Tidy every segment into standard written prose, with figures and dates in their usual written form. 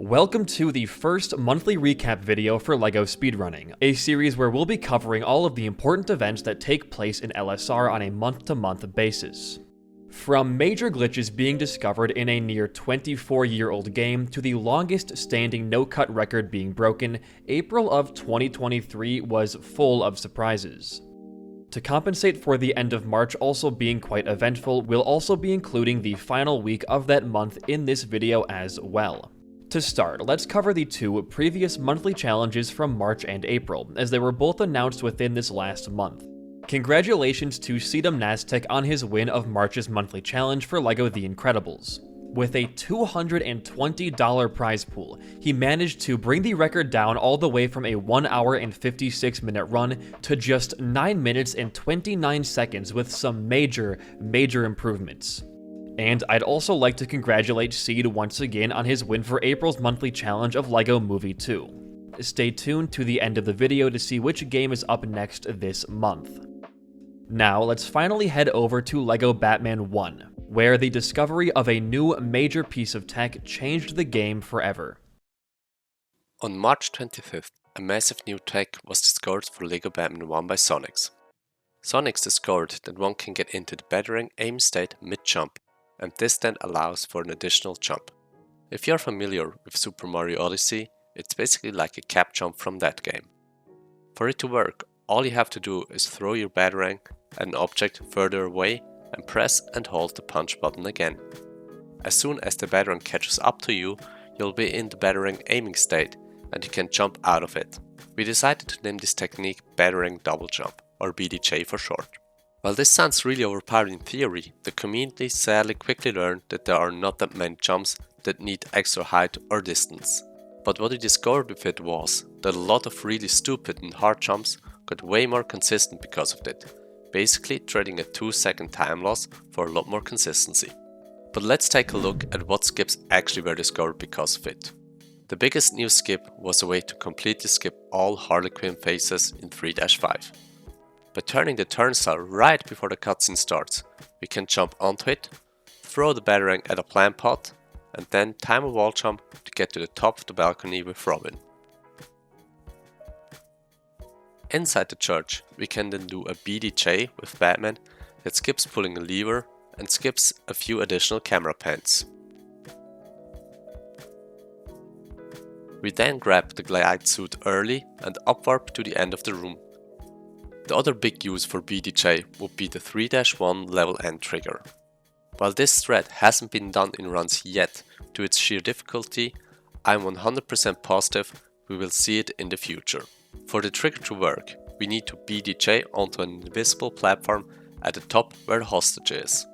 Welcome to the first monthly recap video for LEGO Speedrunning, a series where we'll be covering all of the important events that take place in LSR on a month-to-month basis. From major glitches being discovered in a near 24-year-old game to the longest standing no-cut record being broken, April of 2023 was full of surprises. To compensate for the end of March also being quite eventful, we'll also be including the final week of that month in this video as well. To start, let's cover the two previous monthly challenges from March and April, as they were both announced within this last month. Congratulations to Sedum Naztec on his win of March's monthly challenge for LEGO The Incredibles. With a $220 prize pool, he managed to bring the record down all the way from a 1 hour and 56 minute run to just 9 minutes and 29 seconds with some major improvements. And I'd also like to congratulate Seed once again on his win for April's monthly challenge of LEGO Movie 2. Stay tuned to the end of the video to see which game is up next this month. Now, let's finally head over to LEGO Batman 1, where the discovery of a new major piece of tech changed the game forever. On March 25th, a massive new tech was discovered for LEGO Batman 1 by Sonics. Sonics discovered that one can get into the Battering aim state mid-jump, and this then allows for an additional jump. If you're familiar with Super Mario Odyssey, it's basically like a cap jump from that game. For it to work, all you have to do is throw your Batarang at an object further away and press and hold the punch button again. As soon as the Batarang catches up to you, you'll be in the Batarang aiming state and you can jump out of it. We decided to name this technique Batarang Double Jump, or BDJ for short. While this sounds really overpowered in theory, the community sadly quickly learned that there are not that many jumps that need extra height or distance. But what we discovered with it was that a lot of really stupid and hard jumps got way more consistent because of it, basically trading a 2-second time loss for a lot more consistency. But let's take a look at what skips actually were discovered because of it. The biggest new skip was a way to completely skip all Harley Quinn phases in 3-5. By turning the turnstile right before the cutscene starts, we can jump onto it, throw the Batarang at a plant pot, and then time a wall jump to get to the top of the balcony with Robin. Inside the church, we can then do a BDJ with Batman that skips pulling a lever and skips a few additional camera pans. We then grab the glide suit early and upwarp to the end of the room. The other big use for BDJ would be the 3-1 level end trigger. While this thread hasn't been done in runs yet due to its sheer difficulty, I'm 100% positive we will see it in the future. For the trigger to work, we need to BDJ onto an invisible platform at the top where the hostage is.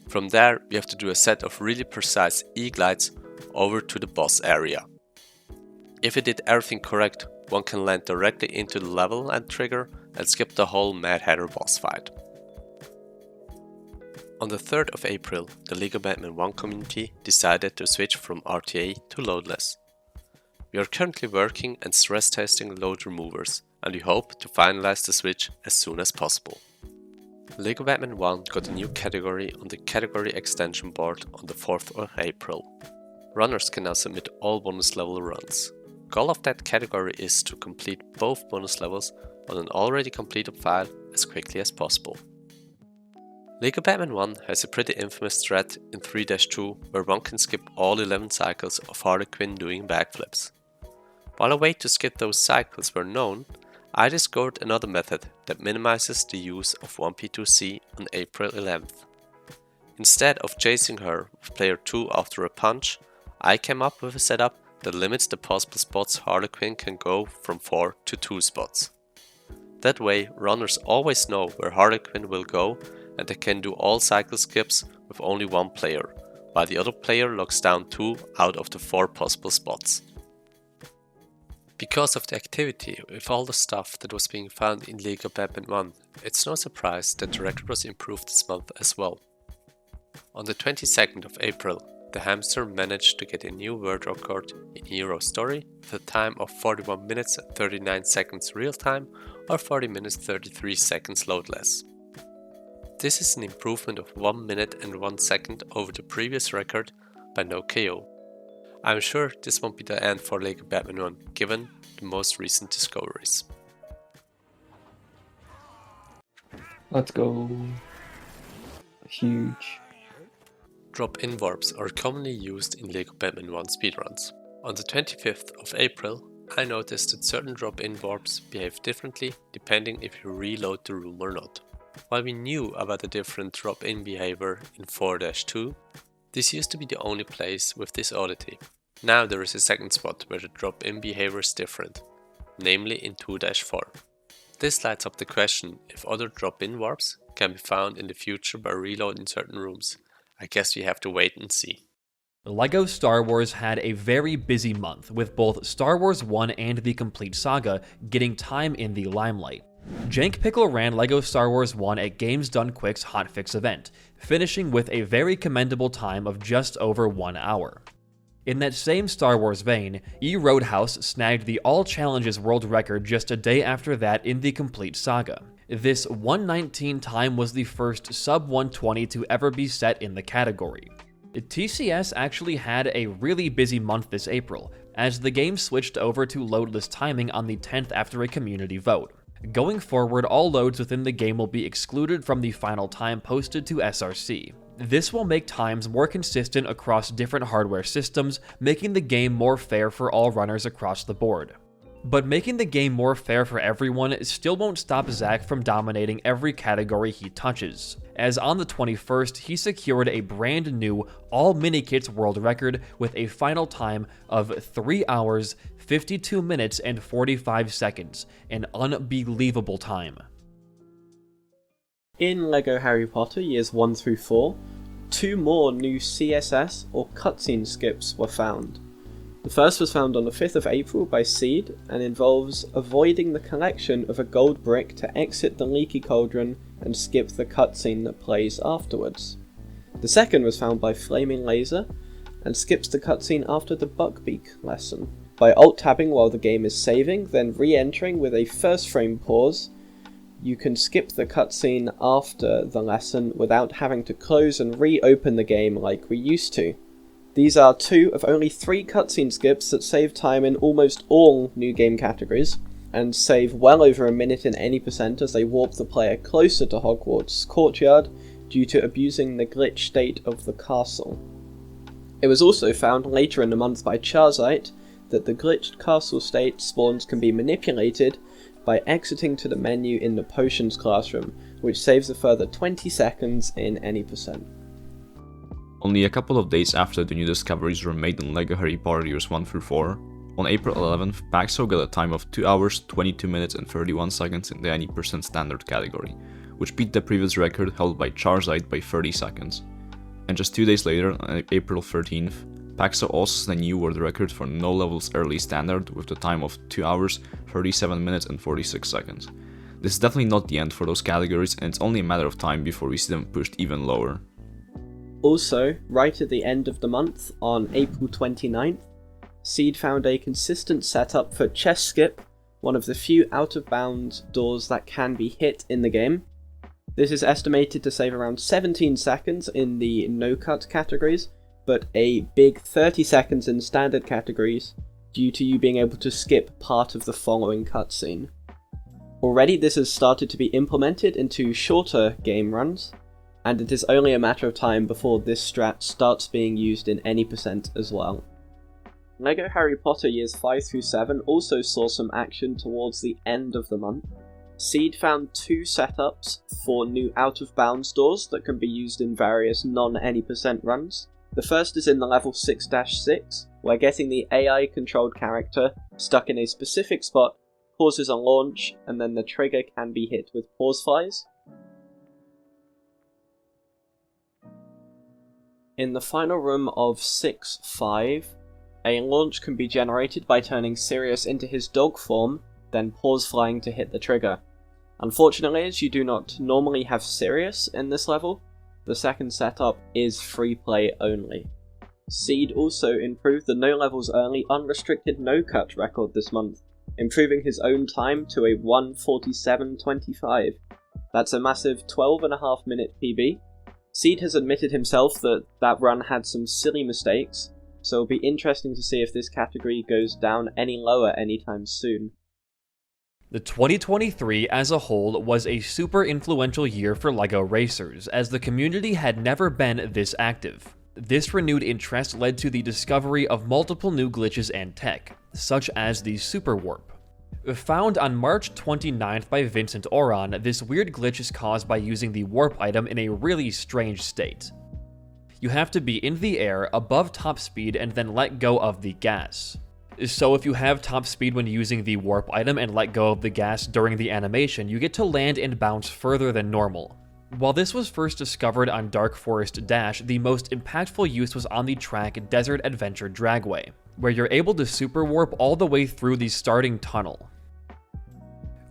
From there, we have to do a set of really precise E-glides over to the boss area. If it did everything correct, one can land directly into the level end trigger and skip the whole Mad Hatter boss fight. On the 3rd of April, the LEGO Batman 1 community decided to switch from RTA to loadless. We are currently working and stress testing load removers, and we hope to finalize the switch as soon as possible. LEGO Batman 1 got a new category on the category extension board on the 4th of April. Runners can now submit all bonus level runs. Goal of that category is to complete both bonus levels on an already completed file as quickly as possible. LEGO Batman 1 has a pretty infamous thread in 3-2 where one can skip all 11 cycles of Harley Quinn doing backflips. While a way to skip those cycles were known, I discovered another method that minimizes the use of 1P2C on April 11th. Instead of chasing her with player 2 after a punch, I came up with a setup that limits the possible spots Harley Quinn can go from 4 to 2 spots. That way, runners always know where Harley Quinn will go and they can do all cycle skips with only one player, while the other player locks down 2 out of the 4 possible spots. Because of the activity with all the stuff that was being found in LEGO Batman 1, it's no surprise that the record was improved this month as well. On the 22nd of April, the hamster managed to get a new world record in Hero Story with a time of 41 minutes and 39 seconds real time or 40 minutes 33 seconds loadless. This is an improvement of 1 minute and 1 second over the previous record by No KO. I'm sure this won't be the end for Lego Batman 1, given the most recent discoveries. Let's go. Huge. Drop-in warps are commonly used in Lego Batman 1 speedruns. On the 25th of April, I noticed that certain drop-in warps behave differently depending if you reload the room or not. While we knew about the different drop-in behavior in 4-2, this used to be the only place with this oddity. Now there is a second spot where the drop-in behavior is different, namely in 2-4. This lights up the question if other drop-in warps can be found in the future by reloading certain rooms. I guess we have to wait and see. LEGO Star Wars had a very busy month, with both Star Wars 1 and the complete saga getting time in the limelight. Jank Pickle ran LEGO Star Wars 1 at Games Done Quick's Hotfix event, finishing with a very commendable time of just over 1 hour. In that same Star Wars vein, Roadhouse snagged the All Challenges world record just a day after that in the complete saga. This 1:19 time was the first sub-120 to ever be set in the category. TCS actually had a really busy month this April, as the game switched over to loadless timing on the 10th after a community vote. Going forward, all loads within the game will be excluded from the final time posted to SRC. This will make times more consistent across different hardware systems, making the game more fair for all runners across the board. But making the game more fair for everyone still won't stop Zach from dominating every category he touches, as on the 21st he secured a brand new all mini-kits world record with a final time of 3 hours, 52 minutes and 45 seconds, an unbelievable time. In LEGO Harry Potter Years 1 through 4, 2 more new CSS or cutscene skips were found. The first was found on the 5th of April by Seed and involves avoiding the collection of a gold brick to exit the leaky cauldron and skip the cutscene that plays afterwards. The second was found by Flaming Laser and skips the cutscene after the Buckbeak lesson. By alt-tabbing while the game is saving, then re-entering with a first frame pause, you can skip the cutscene after the lesson without having to close and reopen the game like we used to. These are 2 of only 3 cutscene skips that save time in almost all new game categories, and save well over a minute in any percent as they warp the player closer to Hogwarts courtyard due to abusing the glitch state of the castle. It was also found later in the month by Charzite that the glitched castle state spawns can be manipulated by exiting to the menu in the potions classroom, which saves a further 20 seconds in any percent. Only a couple of days after the new discoveries were made in LEGO Harry Potter Years 1 through 4, on April 11th, Paxo got a time of 2 hours, 22 minutes and 31 seconds in the any percent standard category, which beat the previous record held by Charizard by 30 seconds. And just 2 days later, on April 13th, Paxo also set a new world record for no levels early standard with the time of 2 hours, 37 minutes and 46 seconds. This is definitely not the end for those categories, and it's only a matter of time before we see them pushed even lower. Also, right at the end of the month, on April 29th, Seed found a consistent setup for Chess Skip, one of the few out-of-bounds doors that can be hit in the game. This is estimated to save around 17 seconds in the no-cut categories, but a big 30 seconds in standard categories due to you being able to skip part of the following cutscene. Already this has started to be implemented into shorter game runs, and it is only a matter of time before this strat starts being used in any percent as well. LEGO Harry Potter Years 5 through 7 also saw some action towards the end of the month. Seed found 2 setups for new out-of-bounds doors that can be used in various non-any percent runs. The first is in the level 6-6, where getting the AI-controlled character stuck in a specific spot causes a launch, and then the trigger can be hit with pause flies. In the final room of 6-5, a launch can be generated by turning Sirius into his dog form, then pause flying to hit the trigger. Unfortunately, as you do not normally have Sirius in this level, the second setup is free play only. Seed also improved the no levels early unrestricted no cut record this month, improving his own time to a 1:47.25. That's a massive 12.5-minute PB. Seed has admitted himself that that run had some silly mistakes, so it'll be interesting to see if this category goes down any lower anytime soon. The 2023 as a whole was a super influential year for LEGO racers, as the community had never been this active. This renewed interest led to the discovery of multiple new glitches and tech, such as the Super Warp. Found on March 29th by Vincent Oron, this weird glitch is caused by using the warp item in a really strange state. You have to be in the air above top speed and then let go of the gas. So if you have top speed when using the warp item and let go of the gas during the animation, you get to land and bounce further than normal. While this was first discovered on Dark Forest Dash, the most impactful use was on the track Desert Adventure Dragway, where you're able to super warp all the way through the starting tunnel.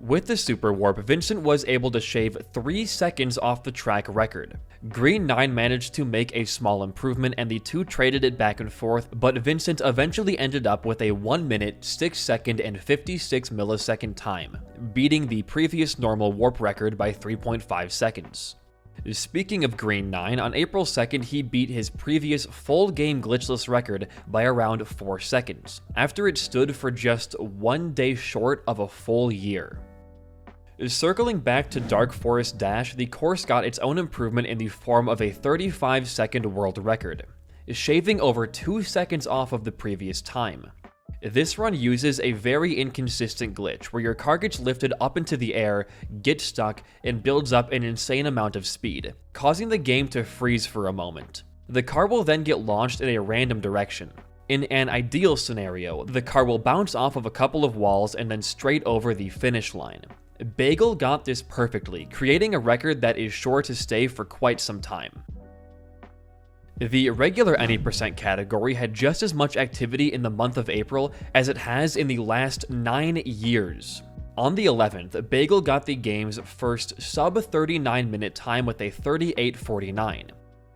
With the Super Warp, Vincent was able to shave 3 seconds off the track record. Green 9 managed to make a small improvement and the two traded it back and forth, but Vincent eventually ended up with a 1 minute, 6 second, and 56 millisecond time, beating the previous normal warp record by 3.5 seconds. Speaking of Green 9, on April 2nd he beat his previous full game glitchless record by around 4 seconds, after it stood for just 1 day short of a full year. Circling back to Dark Forest Dash, the course got its own improvement in the form of a 35-second world record, shaving over 2 seconds off of the previous time. This run uses a very inconsistent glitch where your car gets lifted up into the air, gets stuck, and builds up an insane amount of speed, causing the game to freeze for a moment. The car will then get launched in a random direction. In an ideal scenario, the car will bounce off of a couple of walls and then straight over the finish line. Bagel got this perfectly, creating a record that is sure to stay for quite some time. The regular any percent category had just as much activity in the month of April as it has in the last 9 years. On the 11th, Bagel got the game's first sub 39-minute time with a 38:49.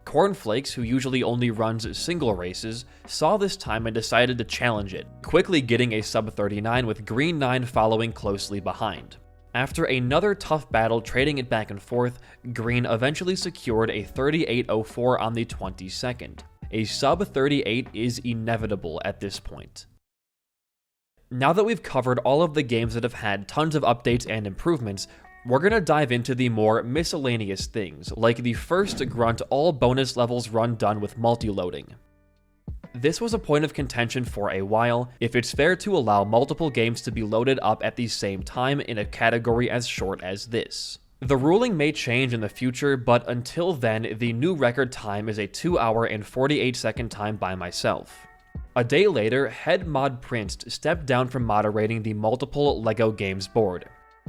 Cornflakes, who usually only runs single races, saw this time and decided to challenge it, quickly getting a sub 39 with Green 9 following closely behind. After another tough battle trading it back and forth, Green eventually secured a 38:04 on the 22nd. A sub 38 is inevitable at this point. Now that we've covered all of the games that have had tons of updates and improvements, we're gonna dive into the more miscellaneous things, like the first Grunt all bonus levels run done with multi-loading. This was a point of contention for a while, if it's fair to allow multiple games to be loaded up at the same time in a category as short as this. The ruling may change in the future, but until then, the new record time is a 2 hour and 48 second time by myself. A day later, head mod Prince stepped down from moderating the multiple LEGO Games board.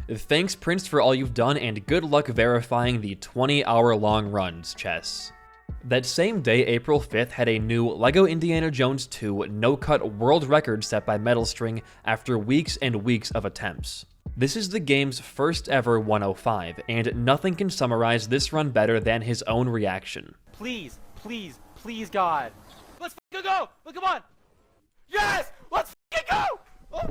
Thanks Prince for all you've done and good luck verifying the 20-hour long runs, Chess. That same day, April 5th, had a new LEGO Indiana Jones 2 no-cut world record set by Metalstring after weeks and weeks of attempts. This is the game's first ever 105, and nothing can summarize this run better than his own reaction. Please, please, please, God. Let's f***ing go! Look, come on! Yes! Let's f***ing go! Oh.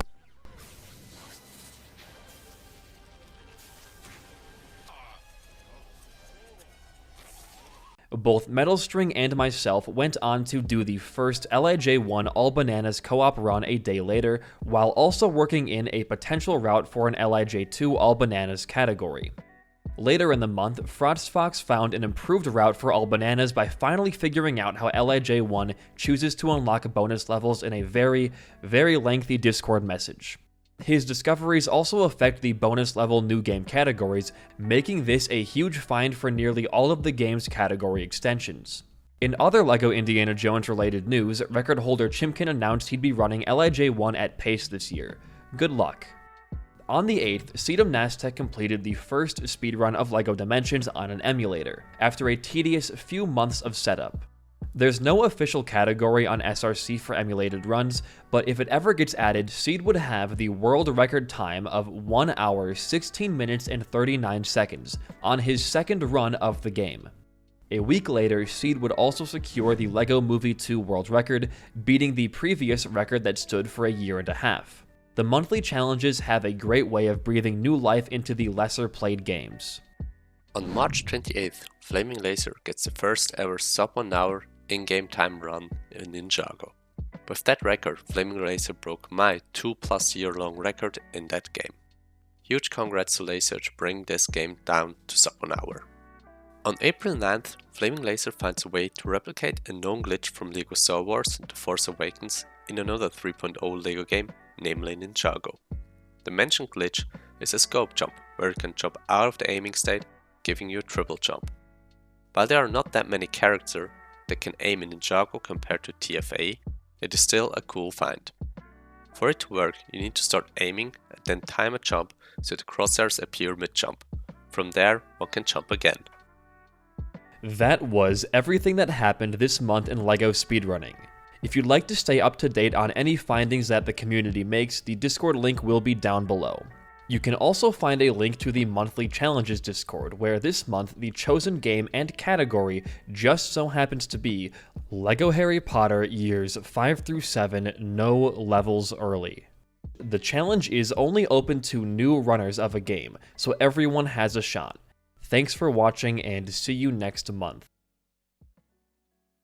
Both Metalstring and myself went on to do the first LIJ1 All Bananas co-op run a day later, while also working in a potential route for an LIJ2 All Bananas category. Later in the month, Frostfox found an improved route for All Bananas by finally figuring out how LIJ1 chooses to unlock bonus levels in a very, very lengthy Discord message. His discoveries also affect the bonus level new game categories, making this a huge find for nearly all of the game's category extensions. In other LEGO Indiana Jones related news, record holder Chimkin announced he'd be running LIJ1 at pace this year. Good luck. On the 8th, Sedum Nastek completed the first speedrun of LEGO Dimensions on an emulator, after a tedious few months of setup. There's no official category on SRC for emulated runs, but if it ever gets added, Seed would have the world record time of 1 hour, 16 minutes, and 39 seconds on his second run of the game. A week later, Seed would also secure the LEGO Movie 2 world record, beating the previous record that stood for a year and a half. The monthly challenges have a great way of breathing new life into the lesser played games. On March 28th, Flaming Laser gets the first ever sub 1 hour in-game time run in Ninjago. With that record, Flaming Laser broke my 2+ year long record in that game. Huge congrats to Laser to bring this game down to sub 1 hour. On April 9th, Flaming Laser finds a way to replicate a known glitch from LEGO Star Wars The Force Awakens in another 3.0 LEGO game, namely Ninjago. The mentioned glitch is a scope jump, where you can jump out of the aiming state, giving you a triple jump. While there are not that many characters that can aim in Ninjago compared to TFA, it is still a cool find. For it to work, you need to start aiming and then time a jump so the crosshairs appear mid-jump. From there, one can jump again. That was everything that happened this month in LEGO Speedrunning. If you'd like to stay up to date on any findings that the community makes, the Discord link will be down below. You can also find a link to the monthly challenges Discord, where this month the chosen game and category just so happens to be LEGO Harry Potter years 5 through 7 no levels early. The challenge is only open to new runners of a game, so everyone has a shot. Thanks for watching and see you next month.